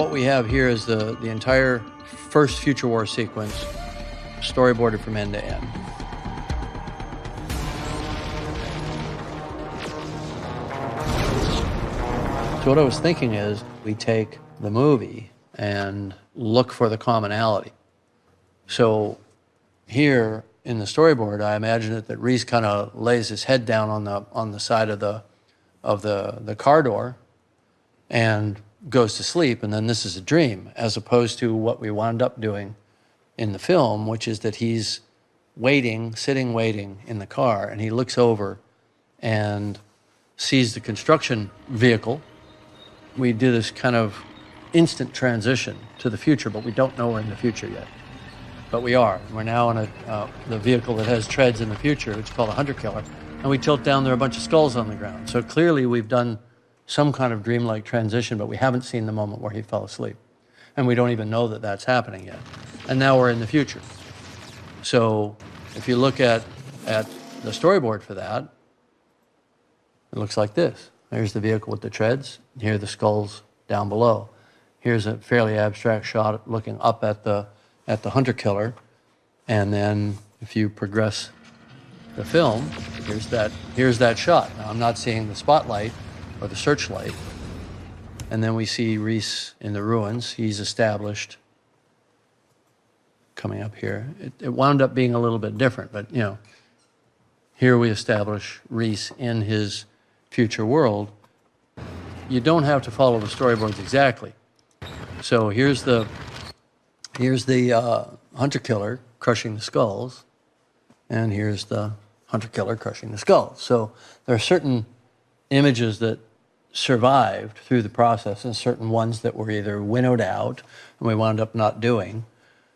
what we have here is the entire first Future War sequence, storyboarded from end to end. So what I was thinking is we take the movie and look for the commonality. So here in the storyboard, I imagine it that Reese kind of lays his head down on the side of the car door and goes to sleep, and then this is a dream, as opposed to what we wound up doing in the film, which is that he's sitting waiting in the car, and he looks over and sees the construction vehicle. We do this kind of instant transition to the future, but we don't know we're in the future yet. But we are. We're now in the vehicle that has treads in the future. It's called a hunter killer. And we tilt down, there are a bunch of skulls on the ground. So clearly we've done some kind of dreamlike transition, but we haven't seen the moment where he fell asleep. And we don't even know that that's happening yet. And now we're in the future. So if you look at the storyboard for that, it looks like this. There's the vehicle with the treads. Here are the skulls down below. Here's a fairly abstract shot looking up at the hunter killer. And then if you progress the film, here's that shot. Now I'm not seeing the spotlight or the searchlight. And then we see Reese in the ruins. He's established coming up here. It wound up being a little bit different, but you know, here we establish Reese in his future world. You don't have to follow the storyboards exactly. So here's the hunter killer crushing the skulls, and here's the hunter killer crushing the skulls. So there are certain images that survived through the process and certain ones that were either winnowed out and we wound up not doing.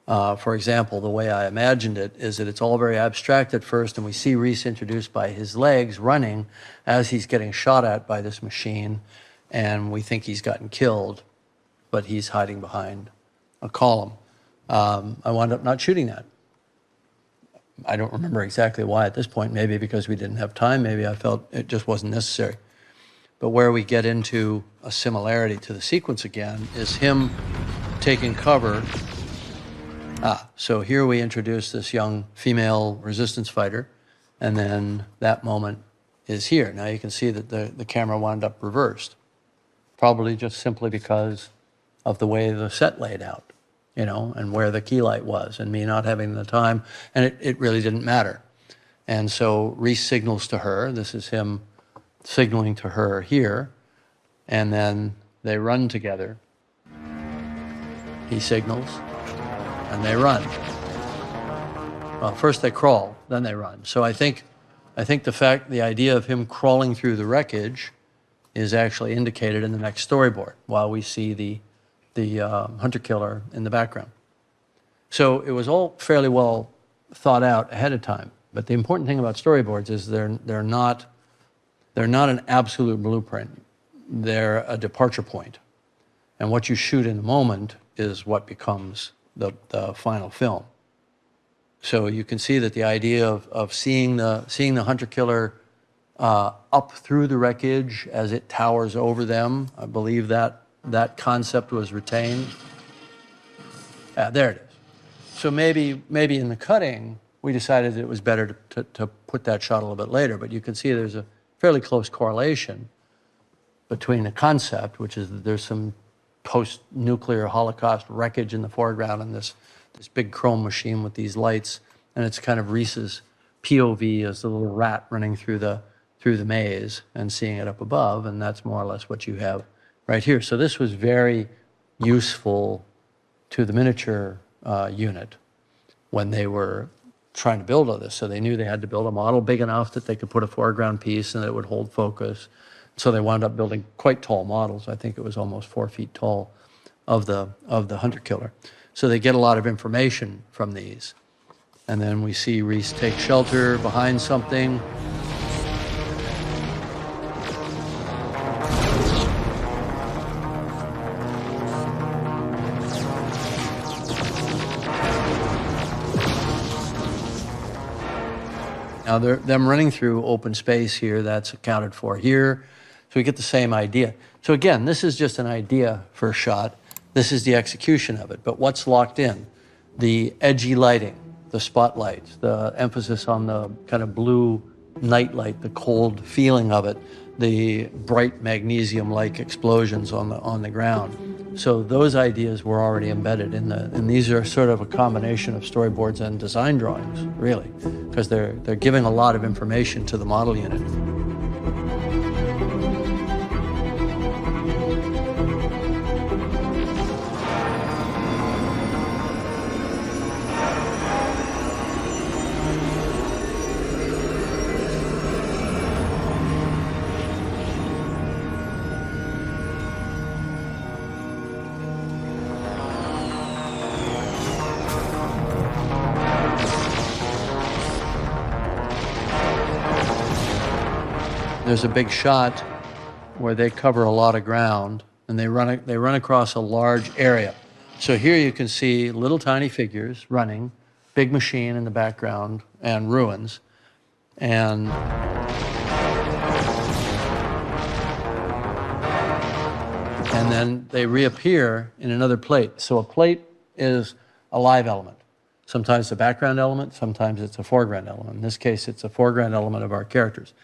For example, the way I imagined it is that it's all very abstract at first, and we see Reese introduced by his legs running as he's getting shot at by this machine, and we think he's gotten killed, but he's hiding behind a column. I wound up not shooting that. I don't remember exactly why at this point, maybe because we didn't have time, maybe I felt it just wasn't necessary. But where we get into a similarity to the sequence again is him taking cover. So here we introduce this young female resistance fighter, and then that moment is here. Now you can see that the camera wound up reversed, probably just simply because of the way the set laid out, you know, and where the key light was, and me not having the time, and it really didn't matter. And so Reese signals to her. This is him signaling to her here, and then they run together. He signals, and they run. Well, first they crawl, then they run. So I think the idea of him crawling through the wreckage is actually indicated in the next storyboard, while we see the hunter killer in the background. So it was all fairly well thought out ahead of time. But the important thing about storyboards is they're not an absolute blueprint. They're a departure point. And what you shoot in the moment is what becomes the final film. So you can see that the idea of seeing the hunter killer up through the wreckage as it towers over them, I believe that concept was retained. There it is. So maybe in the cutting, we decided it was better to put that shot a little bit later, but you can see there's a fairly close correlation between the concept, which is that there's some post-nuclear Holocaust wreckage in the foreground and this big chrome machine with these lights, and it's kind of Reese's POV as the little rat running through the maze and seeing it up above, and that's more or less what you have right here. So this was very useful to the miniature unit when they were trying to build all this. So they knew they had to build a model big enough that they could put a foreground piece and that it would hold focus. So they wound up building quite tall models. I think it was almost 4 feet tall of the hunter killer. So they get a lot of information from these. And then we see Reese take shelter behind something. Now, them running through open space here, that's accounted for here. So we get the same idea. So again, this is just an idea for a shot. This is the execution of it. But what's locked in? The edgy lighting, the spotlights, the emphasis on the kind of blue night light, the cold feeling of it, the bright magnesium-like explosions on the ground. So those ideas were already embedded in and these are sort of a combination of storyboards and design drawings, really, because they're giving a lot of information to the model unit. There's a big shot where they cover a lot of ground and they run across a large area. So here you can see little tiny figures running, big machine in the background and ruins. And then they reappear in another plate. So a plate is a live element. Sometimes it's a background element, sometimes it's a foreground element. In this case, it's a foreground element of our characters.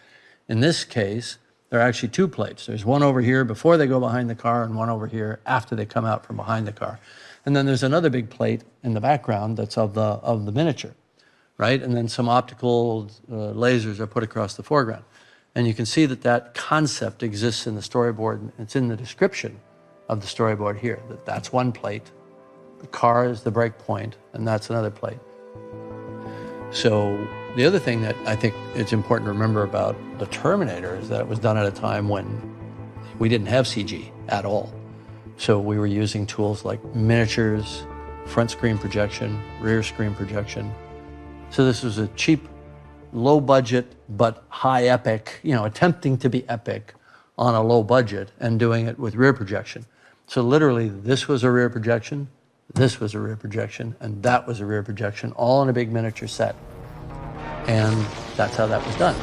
In this case, there are actually two plates. There's one over here before they go behind the car and one over here after they come out from behind the car. And then there's another big plate in the background that's of the miniature, right? And then some optical lasers are put across the foreground. And you can see that concept exists in the storyboard. It's in the description of the storyboard here, that's one plate. The car is the break point, and that's another plate. So the other thing that I think it's important to remember about the Terminator is that it was done at a time when we didn't have CG at all. So we were using tools like miniatures, front screen projection, rear screen projection. So this was a cheap, low budget, but high epic, attempting to be epic on a low budget and doing it with rear projection. So literally this was a rear projection, this was a rear projection, and that was a rear projection, all in a big miniature set. And that's how that was done.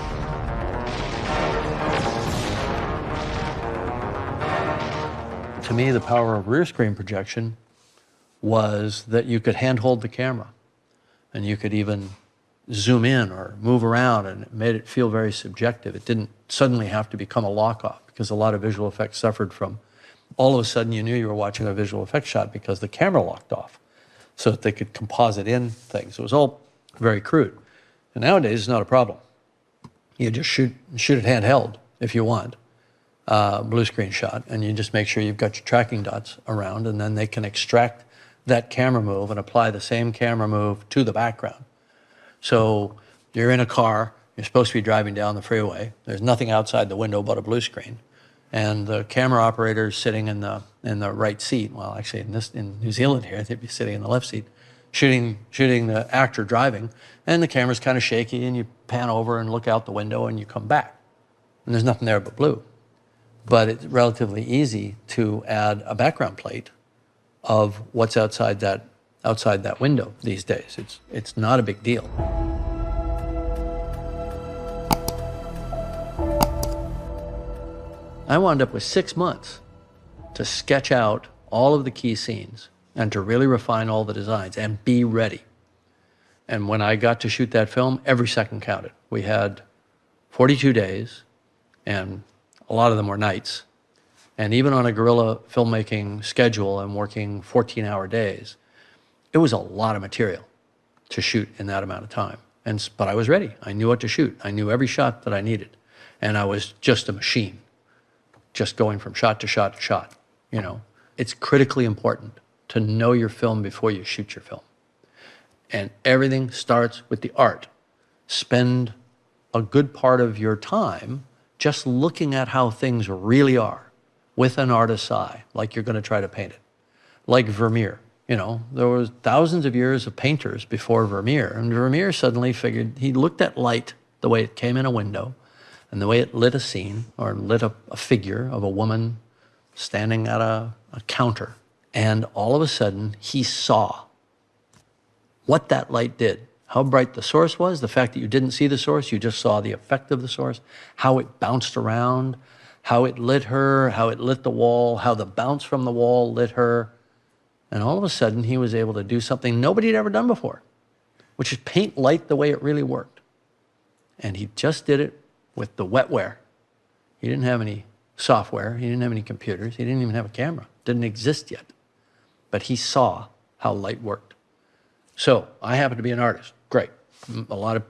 To me, the power of rear screen projection was that you could handhold the camera and you could even zoom in or move around, and it made it feel very subjective. It didn't suddenly have to become a lock-off, because a lot of visual effects suffered from all of a sudden you knew you were watching a visual effects shot because the camera locked off so that they could composite in things. It was all very crude. And nowadays, it's not a problem. You just shoot it handheld if you want, blue screen shot, and you just make sure you've got your tracking dots around, and then they can extract that camera move and apply the same camera move to the background. So you're in a car, you're supposed to be driving down the freeway, there's nothing outside the window but a blue screen, and the camera operator is sitting in the right seat. Well, actually in New Zealand here, they'd be sitting in the left seat, shooting the actor driving, and the camera's kind of shaky, and you pan over and look out the window and you come back. And there's nothing there but blue. But it's relatively easy to add a background plate of what's outside that window these days. It's not a big deal. I wound up with 6 months to sketch out all of the key scenes and to really refine all the designs and be ready. And when I got to shoot that film, every second counted. We had 42 days, and a lot of them were nights. And even on a guerrilla filmmaking schedule and working 14-hour days, it was a lot of material to shoot in that amount of time. But I was ready. I knew what to shoot. I knew every shot that I needed. And I was just a machine, just going from shot to shot to shot. It's critically important to know your film before you shoot your film. And everything starts with the art. Spend a good part of your time just looking at how things really are with an artist's eye, like you're going to try to paint it. Like Vermeer. There was thousands of years of painters before Vermeer, and Vermeer suddenly figured, he looked at light, the way it came in a window, and the way it lit a scene, or lit a figure of a woman standing at a counter. And all of a sudden, he saw what that light did, how bright the source was, the fact that you didn't see the source, you just saw the effect of the source, how it bounced around, how it lit her, how it lit the wall, how the bounce from the wall lit her. And all of a sudden, he was able to do something nobody had ever done before, which is paint light the way it really worked. And he just did it with the wetware. He didn't have any software. He didn't have any computers. He didn't even have a camera. Didn't exist yet. But he saw how light worked. So I happen to be an artist. Great.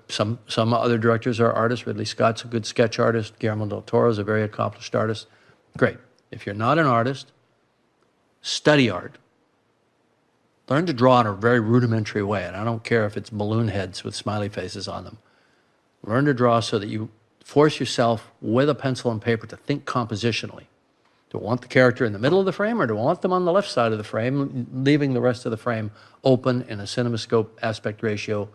Some other directors are artists. Ridley Scott's a good sketch artist. Guillermo del Toro is a very accomplished artist. Great. If you're not an artist, study art. Learn to draw in a very rudimentary way. And I don't care if it's balloon heads with smiley faces on them. Learn to draw so that you force yourself with a pencil and paper to think compositionally. Do I want the character in the middle of the frame, or do I want them on the left side of the frame, leaving the rest of the frame open in a cinemascope aspect ratio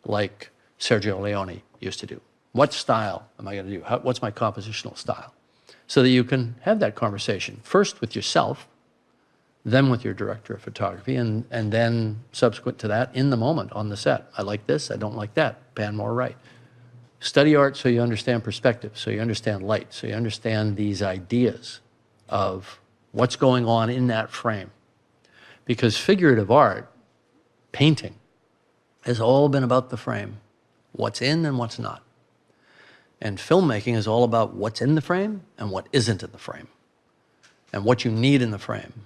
like Sergio Leone used to do? What style am I going to do? What's my compositional style? So that you can have that conversation, first with yourself, then with your director of photography, and then subsequent to that, in the moment, on the set. I like this, I don't like that, pan more right. Study art so you understand perspective, so you understand light, so you understand these ideas of what's going on in that frame. Because figurative art, painting, has all been about the frame, what's in and what's not. And filmmaking is all about what's in the frame and what isn't in the frame, and what you need in the frame,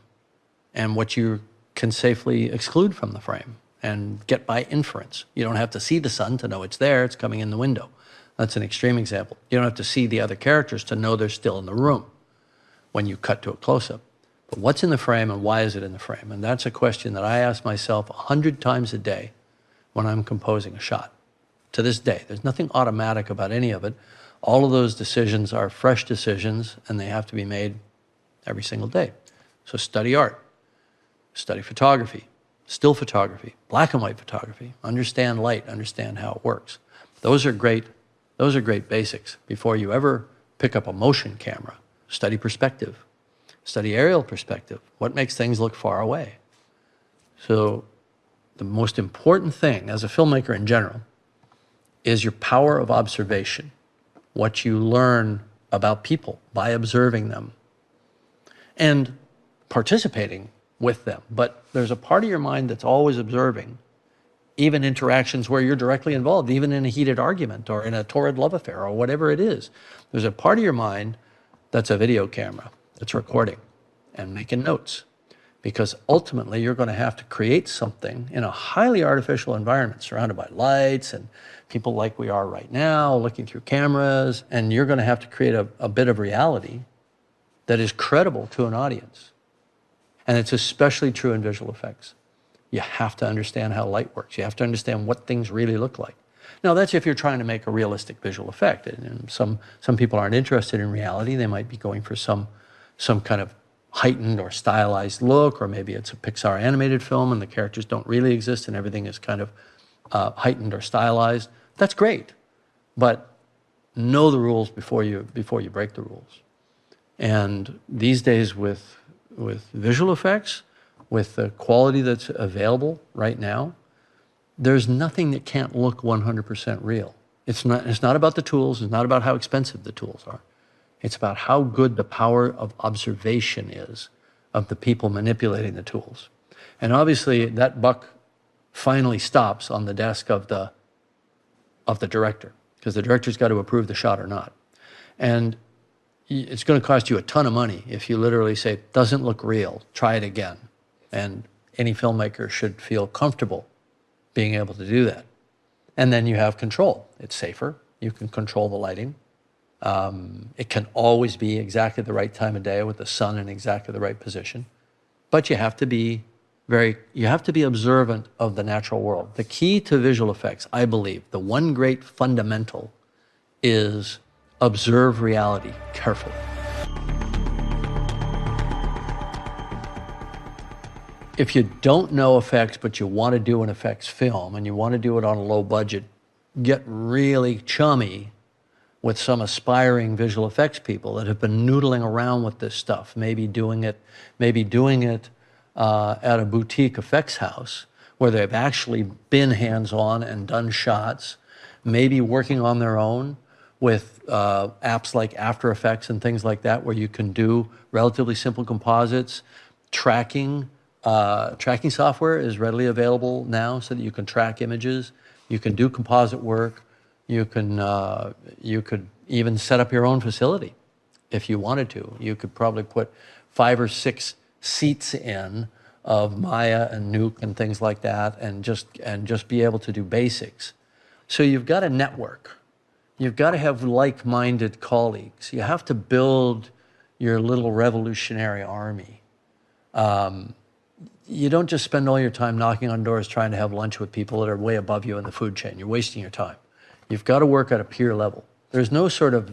and what you can safely exclude from the frame and get by inference. You don't have to see the sun to know it's there, it's coming in the window. That's an extreme example. You don't have to see the other characters to know they're still in the room when you cut to a close-up. But what's in the frame and why is it in the frame? And that's a question that I ask myself 100 times a day when I'm composing a shot. To this day, there's nothing automatic about any of it. All of those decisions are fresh decisions, and they have to be made every single day. So study art, study photography, still photography, black and white photography, understand light, understand how it works. Those are great basics before you ever pick up a motion camera. Study perspective, study aerial perspective, what makes things look far away. So the most important thing as a filmmaker in general is your power of observation, what you learn about people by observing them and participating with them. But there's a part of your mind that's always observing, even interactions where you're directly involved, even in a heated argument or in a torrid love affair or whatever it is. There's a part of your mind that's a video camera that's recording and making notes, because ultimately you're going to have to create something in a highly artificial environment surrounded by lights and people like we are right now looking through cameras, and you're going to have to create a bit of reality that is credible to an audience. And it's especially true in visual effects. You have to understand how light works. You have to understand what things really look like. Now, that's if you're trying to make a realistic visual effect. And some people aren't interested in reality. They might be going for some kind of heightened or stylized look, or maybe it's a Pixar animated film and the characters don't really exist and everything is kind of heightened or stylized. That's great, but know the rules before you break the rules. And these days with visual effects, with the quality that's available right now, there's nothing that can't look 100% real. It's not about the tools. It's not about how expensive the tools are. It's about how good the power of observation is of the people manipulating the tools. And obviously that buck finally stops on the desk of the director, because the director's got to approve the shot or not. And it's going to cost you a ton of money if you literally say, doesn't look real, try it again. And any filmmaker should feel comfortable being able to do that. And then you have control. It's safer. You can control the lighting. It can always be exactly the right time of day with the sun in exactly the right position. But you have to be observant of the natural world. The key to visual effects, I believe, the one great fundamental is observe reality carefully. If you don't know effects, but you want to do an effects film and you want to do it on a low budget, get really chummy with some aspiring visual effects people that have been noodling around with this stuff, maybe doing it at a boutique effects house where they've actually been hands-on and done shots, maybe working on their own with apps like After Effects and things like that, where you can do relatively simple composites, tracking Tracking software is readily available now so that you can track images. You can do composite work. You could even set up your own facility if you wanted to. You could probably put 5 or 6 seats in of Maya and Nuke and things like that, and just be able to do basics. So you've got a network. You've got to have like-minded colleagues. You have to build your little revolutionary army. You don't just spend all your time knocking on doors trying to have lunch with people that are way above you in the food chain. You're wasting your time. You've got to work at a peer level. There's no sort of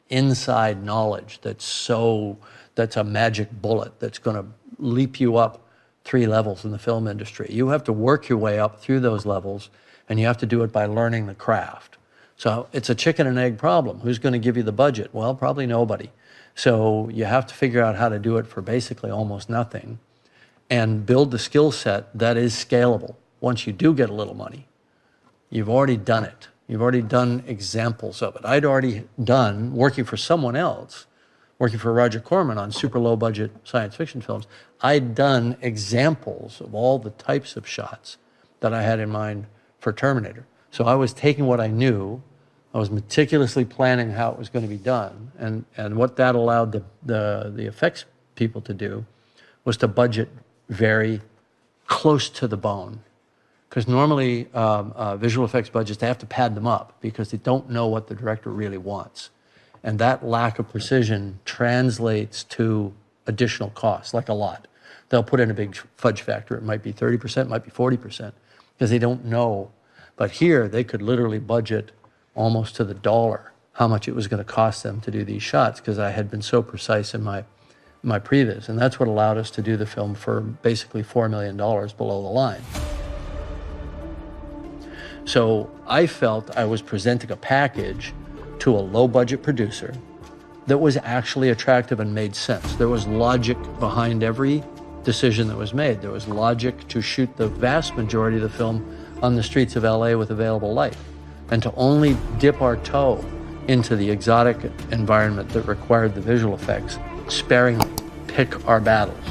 inside knowledge that's a magic bullet that's going to leap you up 3 levels in the film industry. You have to work your way up through those levels, and you have to do it by learning the craft. So it's a chicken and egg problem. Who's going to give you the budget? Well, probably nobody. So you have to figure out how to do it for basically almost nothing and build the skill set that is scalable. Once you do get a little money, you've already done it. You've already done examples of it. I'd already done, working for someone else, working for Roger Corman on super low budget science fiction films, I'd done examples of all the types of shots that I had in mind for Terminator. So I was taking what I knew, I was meticulously planning how it was going to be done, and what that allowed the effects people to do was to budget very close to the bone. Because normally visual effects budgets, they have to pad them up because they don't know what the director really wants. And that lack of precision translates to additional costs, like a lot. They'll put in a big fudge factor. It might be 30%, it might be 40%, because they don't know. But here, they could literally budget almost to the dollar how much it was going to cost them to do these shots, because I had been so precise in my previs. And that's what allowed us to do the film for basically $4 million below the line. So I felt I was presenting a package to a low-budget producer that was actually attractive and made sense. There was logic behind every decision that was made. There was logic to shoot the vast majority of the film on the streets of LA with available light, and to only dip our toe into the exotic environment that required the visual effects, sparingly pick our battles.